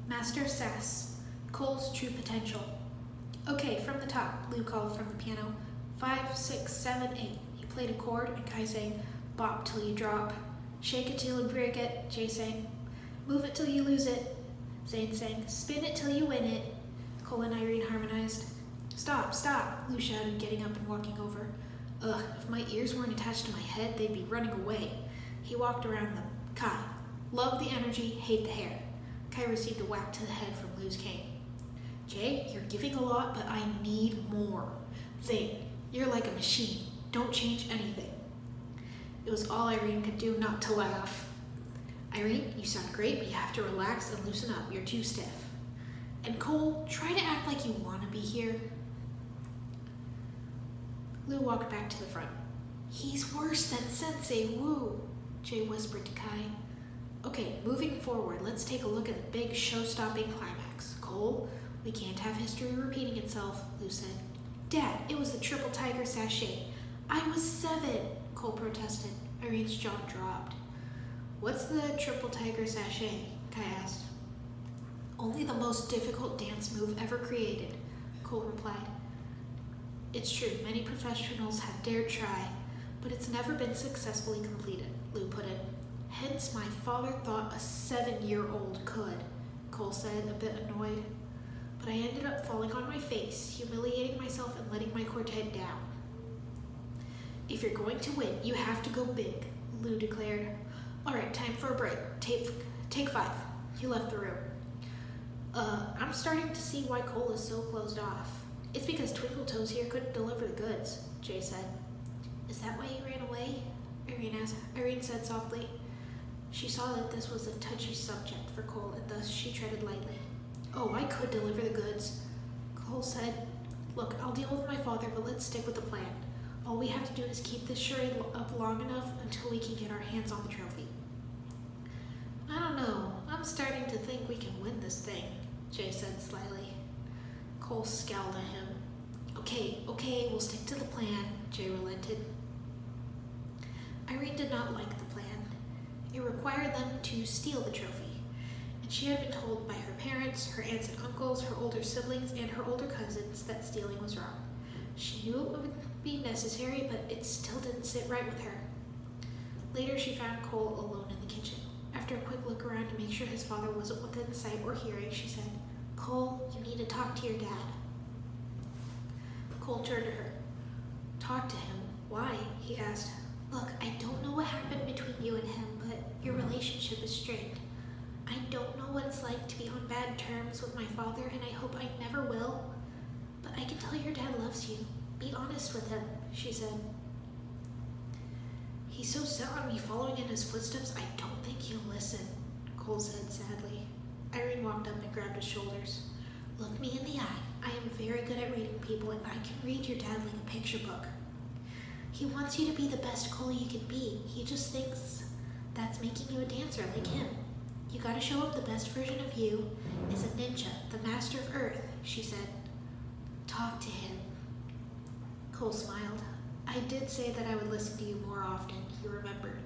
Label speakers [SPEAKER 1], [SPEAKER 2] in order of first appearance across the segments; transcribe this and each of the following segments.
[SPEAKER 1] Master Sass, Cole's true potential. Okay, from the top, Lou called from the piano. 5, 6, 7, 8. He played a chord, and Kai sang, bop till you drop. Shake it till you break it, Jay sang. Move it till you lose it, Zane sang. Spin it till you win it, Cole and Irene harmonized. Stop, stop, Lou shouted, getting up and walking over. Ugh, if my ears weren't attached to my head, they'd be running away. He walked around them. Kai, love the energy, hate the hair. Kai received a whack to the head from Lou's cane. Jay, you're giving a lot, but I need more. Zane, you're like a machine. Don't change anything. It was all Irene could do not to laugh. Irene, you sound great, but you have to relax and loosen up. You're too stiff. And Cole, try to act like you want to be here. Lou walked back to the front. He's worse than Sensei Wu, Jay whispered to Kai. Okay, moving forward, let's take a look at the big show-stopping climax. Cole, we can't have history repeating itself, Lou said. Dad, it was the triple tiger sachet. I was 7, Cole protested. Irene's jaw dropped. What's the triple tiger sachet? Kai asked. Only the most difficult dance move ever created, Cole replied. It's true, many professionals have dared try, but it's never been successfully completed, Lou put in. Hence my father thought a 7-year-old could, Cole said, a bit annoyed. But I ended up falling on my face, humiliating myself and letting my quartet down. If you're going to win, you have to go big, Lou declared. All right, time for a break. Take 5. He left the room. I'm starting to see why Cole is so closed off. It's because Twinkle Toes here couldn't deliver the goods, Jay said. Is that why you ran away? Irene said softly. She saw that this was a touchy subject for Cole, and thus she treaded lightly. Oh, I could deliver the goods, Cole said. Look, I'll deal with my father, but let's stick with the plan. All we have to do is keep this charade up long enough until we can get our hands on the trophy. I don't know. I'm starting to think we can win this thing, Jay said slyly. Cole scowled at him. Okay, we'll stick to the plan, Jay relented. Irene did not like the plan. It required them to steal the trophy, and she had been told by her parents, her aunts and uncles, her older siblings, and her older cousins that stealing was wrong. She knew it would be necessary, but it still didn't sit right with her. Later, she found Cole alone in the kitchen. After a quick look around to make sure his father wasn't within sight or hearing, she said, Cole, you need to talk to your dad. Cole turned to her. Talk to him? Why? He asked. Look, I don't know what happened between you and him, but your relationship is strained. I don't know what it's like to be on bad terms with my father, and I hope I never will. But I can tell your dad loves you. Be honest with him, she said. He's so set on me following in his footsteps, I don't think he'll listen, Cole said sadly. Irene walked up and grabbed his shoulders. Look me in the eye. I am very good at reading people, and I can read your dad like a picture book. He wants you to be the best Cole you can be. He just thinks that's making you a dancer like him. You gotta show him the best version of you is a ninja, the master of Earth, she said. Talk to him. Cole smiled. I did say that I would listen to you more often, he remembered.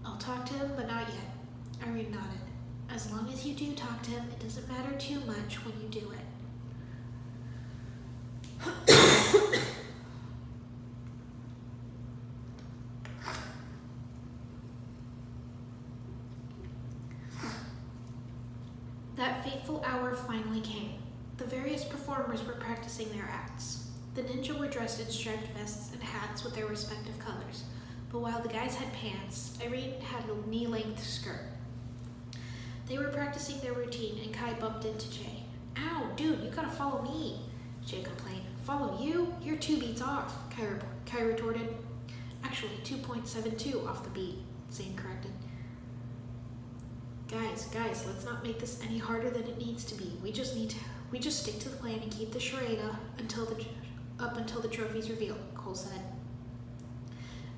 [SPEAKER 1] I'll talk to him, but not yet. Irene nodded. As long as you do talk to him, it doesn't matter too much when you do it. That fateful hour finally came. The various performers were practicing their acts. The ninja were dressed in striped vests and hats with their respective colors, but while the guys had pants, Irene had a knee-length skirt. They were practicing their routine, and Kai bumped into Jay. Ow, dude, you gotta follow me, Jay complained. Follow you? You're 2 beats off, Kai retorted. Actually, 2.72 off the beat, Zane corrected. Guys, let's not make this any harder than it needs to be. We just stick to the plan and keep the charade up until the trophy's revealed, Cole said.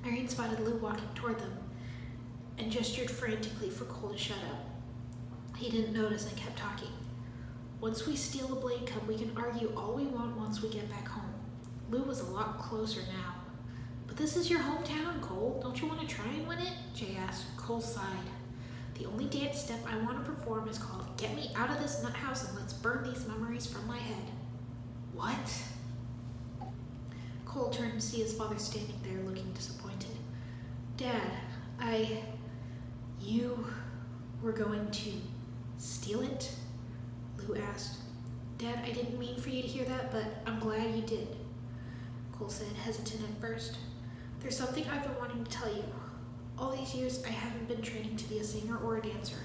[SPEAKER 1] Irene spotted Lou walking toward them and gestured frantically for Cole to shut up. He didn't notice and kept talking. Once we steal the Blade Cup, we can argue all we want once we get back home. Lou was a lot closer now. But this is your hometown, Cole. Don't you want to try and win it? Jay asked. Cole sighed. The only dance step I want to perform is called Get Me Out of This Nut House and Let's Burn These Memories from My Head. What? Cole turned to see his father standing there looking disappointed. Dad, you were going to steal it? Lou asked. Dad, I didn't mean for you to hear that, but I'm glad you did, Cole said, hesitant at first. There's something I've been wanting to tell you. All these years, I haven't been training to be a singer or a dancer.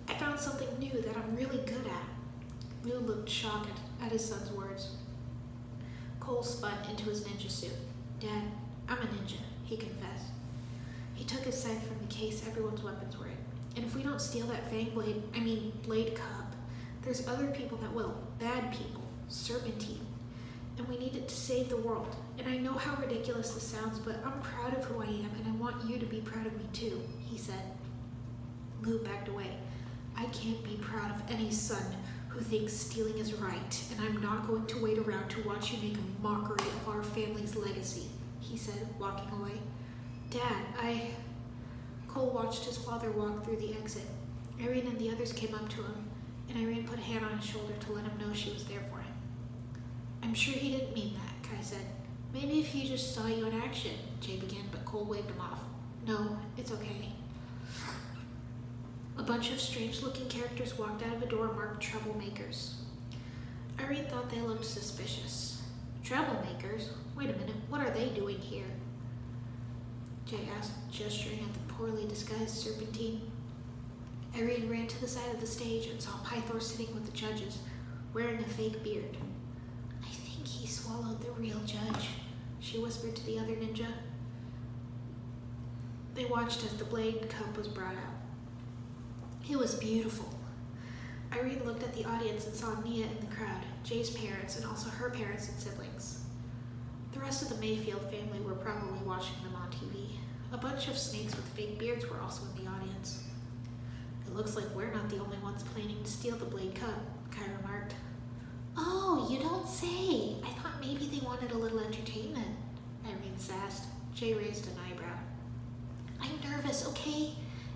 [SPEAKER 1] I found something new that I'm really good at. Lou looked shocked at his son's words. Cole spun into his ninja suit. Dad, I'm a ninja, he confessed. He took his side from the case everyone's weapons were in. And if we don't steal that blade cup, there's other people that will. Bad people. Serpentine. And we need it to save the world. And I know how ridiculous this sounds, but I'm proud of who I am, and I want you to be proud of me too, he said. Lou backed away. I can't be proud of any son who thinks stealing is right, and I'm not going to wait around to watch you make a mockery of our family's legacy, he said, walking away. Dad, Cole watched his father walk through the exit. Irene and the others came up to him, and Irene put a hand on his shoulder to let him know she was there for him. I'm sure he didn't mean that, Kai said. Maybe if he just saw you in action, Jay began, but Cole waved him off. No, it's okay. A bunch of strange-looking characters walked out of a door marked Troublemakers. Irene thought they looked suspicious. Troublemakers? Wait a minute, what are they doing here? Jay asked, gesturing at the poorly disguised Serpentine. Irene ran to the side of the stage and saw Pythor sitting with the judges, wearing a fake beard. I think he swallowed the real judge, she whispered to the other ninja. They watched as the blade cup was brought out. It was beautiful. Irene looked at the audience and saw Nia in the crowd, Jay's parents, and also her parents and siblings. The rest of the Mayfield family were probably watching them on TV. A bunch of snakes with fake beards were also in the audience. It looks like we're not the only ones planning to steal the blade cup, Kai remarked. Oh, you don't say. I thought maybe they wanted a little entertainment, Irene sassed. Jay raised an eyebrow. I'm nervous, okay?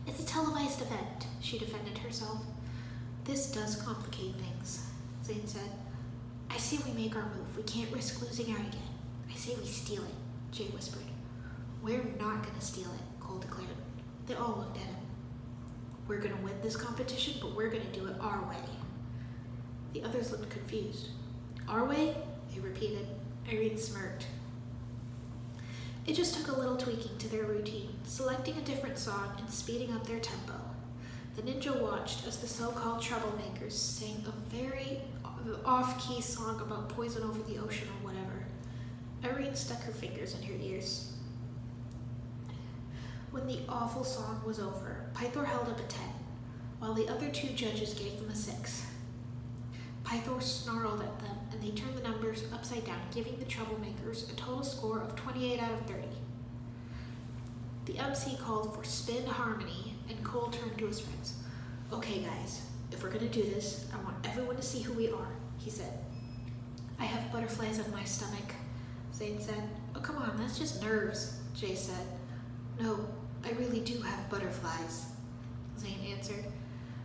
[SPEAKER 1] It's a televised event, she defended herself. This does complicate things, Zane said. I say we make our move. We can't risk losing out again. I say we steal it, Jay whispered. We're not going to steal it, Cole declared. They all looked at him. We're going to win this competition, but we're going to do it our way. The others looked confused. Our way? They repeated. Irene smirked. It just took a little tweaking to their routine, selecting a different song and speeding up their tempo. The ninja watched as the so-called troublemakers sang a very off-key song about poison over the ocean or whatever. Irene stuck her fingers in her ears. When the awful song was over, Pythor held up a 10, while the other two judges gave them a 6. Pythor snarled at them, and they turned the numbers upside down, giving the troublemakers a total score of 28 out of 30. The MC called for spin harmony, and Cole turned to his friends. Okay, guys, if we're going to do this, I want everyone to see who we are, he said. I have butterflies on my stomach, Zane said. Oh, come on, that's just nerves, Jay said. No, I really do have butterflies, Zane answered,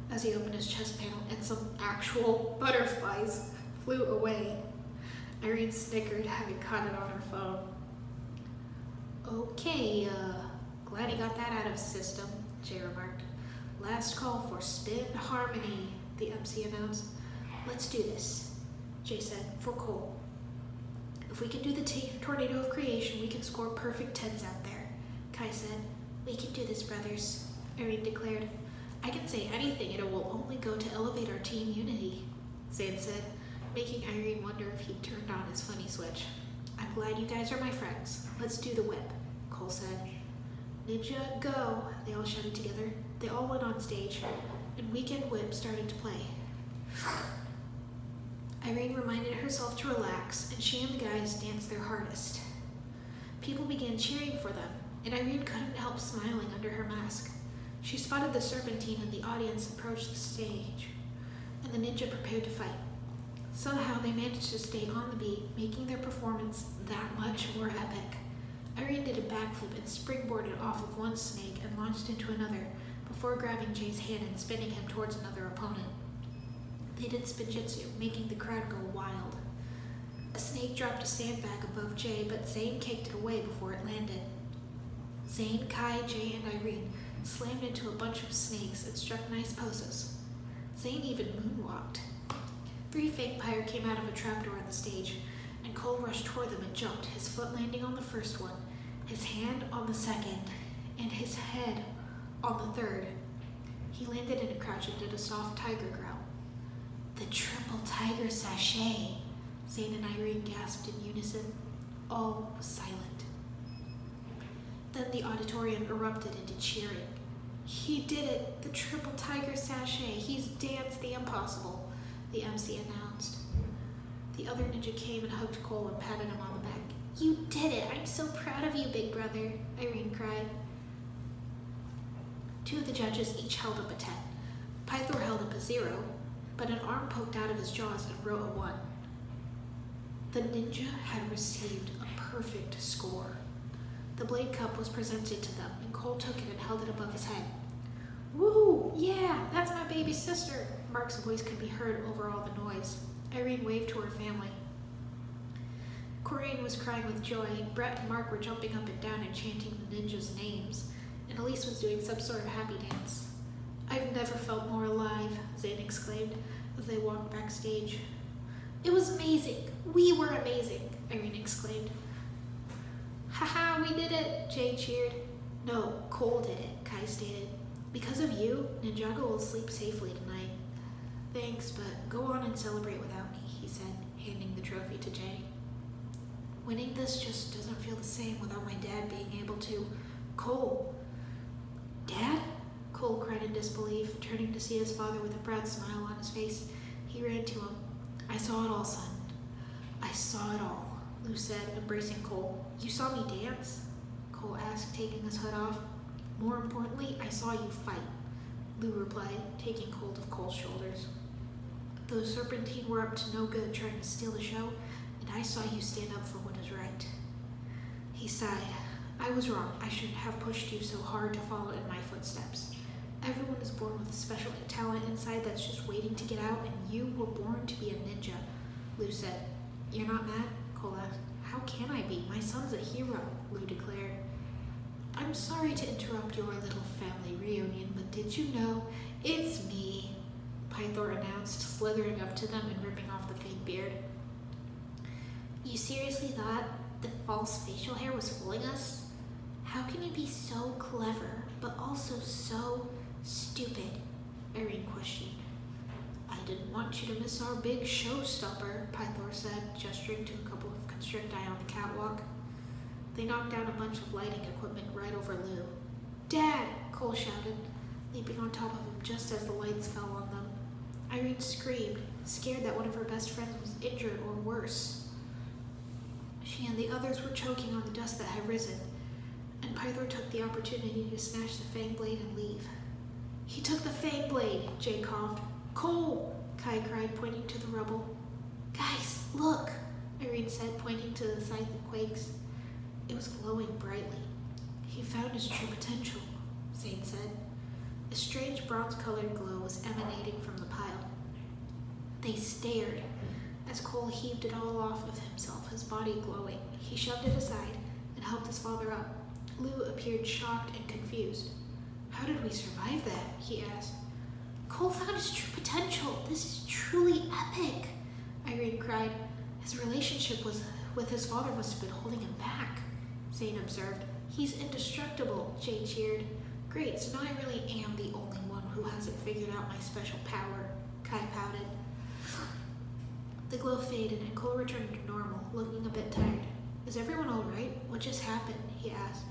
[SPEAKER 1] as he opened his chest panel and some actual butterflies flew away. Irene snickered, having caught it on her phone. Okay, glad he got that out of his system, Jay remarked. Last call for spin harmony, the MC announced. Let's do this, Jay said, for Cole. If we can do the tornado of creation, we can score perfect 10s out there, Kai said. We can do this, brothers, Irene declared. I can say anything and it will only go to elevate our team unity, Zane said, making Irene wonder if he'd turned on his funny switch. I'm glad you guys are my friends. Let's do the whip, Cole said. Ninja, go, they all shouted together. They all went on stage, and Weekend Whip started to play. Irene reminded herself to relax, and she and the guys danced their hardest. People began cheering for them, and Irene couldn't help smiling under her mask. She spotted the Serpentine in the audience approach the stage, and the ninja prepared to fight. Somehow they managed to stay on the beat, making their performance that much more epic. Irene did a backflip and springboarded off of one snake and launched into another before grabbing Jay's hand and spinning him towards another opponent. They did spinjitzu, making the crowd go wild. A snake dropped a sandbag above Jay, but Zane kicked it away before it landed. Zane, Kai, Jay, and Irene slammed into a bunch of snakes and struck nice poses. Zane even moonwalked. 3 fake pyre came out of a trapdoor on the stage, and Cole rushed toward them and jumped, his foot landing on the first one, his hand on the second, and his head on the third. He landed in a crouch and did a soft tiger growl. The triple tiger sachet, Zane and Irene gasped in unison. All was silent. Then the auditorium erupted into cheering. He did it! The triple tiger sachet! He's danced the impossible, the MC announced. The other ninja came and hugged Cole and patted him on the back. You did it! I'm so proud of you, big brother, Irene cried. 2 of the judges each held up a 10. Pythor held up a 0, but an arm poked out of his jaws and wrote a 1. The ninja had received a perfect score. The blade cup was presented to them, and Cole took it and held it above his head. Woo! Yeah, that's my baby sister! Mark's voice could be heard over all the noise. Irene waved to her family. Corinne was crying with joy. Brett and Mark were jumping up and down and chanting the ninjas' names, and Elise was doing some sort of happy dance. I've never felt more alive, Zane exclaimed as they walked backstage. It was amazing! We were amazing! Irene exclaimed. Haha, we did it! Jay cheered. No, Cole did it, Kai stated. Because of you, Ninjago will sleep safely tonight. Thanks, but go on and celebrate without me, he said, handing the trophy to Jay. Winning this just doesn't feel the same without my dad being able to. Cole! Dad? Cole cried in disbelief, turning to see his father with a proud smile on his face. He ran to him. I saw it all, son. I saw it all, Lou said, embracing Cole. You saw me dance? Cole asked, taking his hood off. More importantly, I saw you fight, Lou replied, taking hold of Cole's shoulders. Those Serpentine were up to no good trying to steal the show, and I saw you stand up for what is right. He sighed. I was wrong. I shouldn't have pushed you so hard to follow in my footsteps. Everyone is born with a special talent inside that's just waiting to get out, and you were born to be a ninja, Lou said. You're not mad? Cole asked. How can I be? My son's a hero, Lou declared. I'm sorry to interrupt your little family reunion, but did you know it's me? Pythor announced, slithering up to them and ripping off the fake beard. You seriously thought the false facial hair was fooling us? How can you be so clever, but also so stupid? Irene questioned. I didn't want you to miss our big showstopper, Pythor said, gesturing to a couple of constricti on the catwalk. They knocked down a bunch of lighting equipment right over Lou. Dad! Cole shouted, leaping on top of him just as the lights fell on them. Irene screamed, scared that one of her best friends was injured or worse. She and the others were choking on the dust that had risen, and Pythor took the opportunity to snatch the fang blade and leave. He took the fang blade, Jay coughed. Cole! Kai cried, pointing to the rubble. Guys, look! Irene said, pointing to the side that quakes. It was glowing brightly. He found his true potential, Zane said. A strange bronze-colored glow was emanating from the pile. They stared as Cole heaved it all off of himself, his body glowing. He shoved it aside and helped his father up. Lou appeared shocked and confused. How did we survive that? He asked. Cole found his true potential. This is truly epic, Irene cried. His relationship with his father must have been holding him back, Zane observed. He's indestructible, Jay cheered. Great, so now I really am the only one who hasn't figured out my special power, Kai pouted. The glow faded and Cole returned to normal, looking a bit tired. Is everyone all right? What just happened? He asked.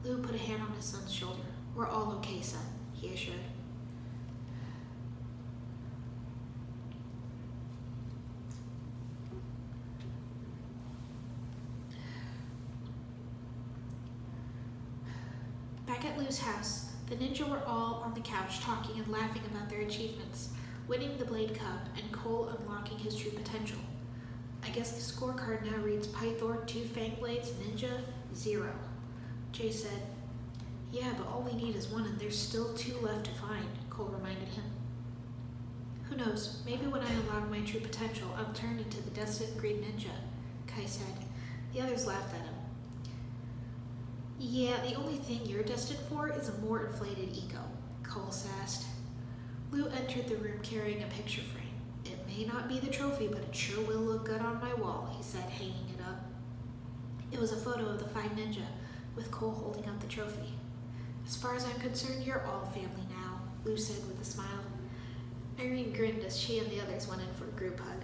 [SPEAKER 1] Lou put a hand on his son's shoulder. We're all okay, son, he assured. Back at Lou's house, the ninja were all on the couch talking and laughing about their achievements, winning the Blade Cup and Cole unlocking his true potential. I guess the scorecard now reads Pythor 2 Fang Blades, Ninja 0, Jay said. Yeah, but all we need is one and there's still 2 left to find, Cole reminded him. Who knows, maybe when I unlock my true potential, I'll turn into the destined green ninja, Kai said. The others laughed at him. Yeah, the only thing you're destined for is a more inflated ego, Cole sassed. Lou entered the room carrying a picture frame. It may not be the trophy, but it sure will look good on my wall, he said, hanging it up. It was a photo of the 5 ninja, with Cole holding up the trophy. As far as I'm concerned, you're all family now, Lou said with a smile. Irene grinned as she and the others went in for a group hug.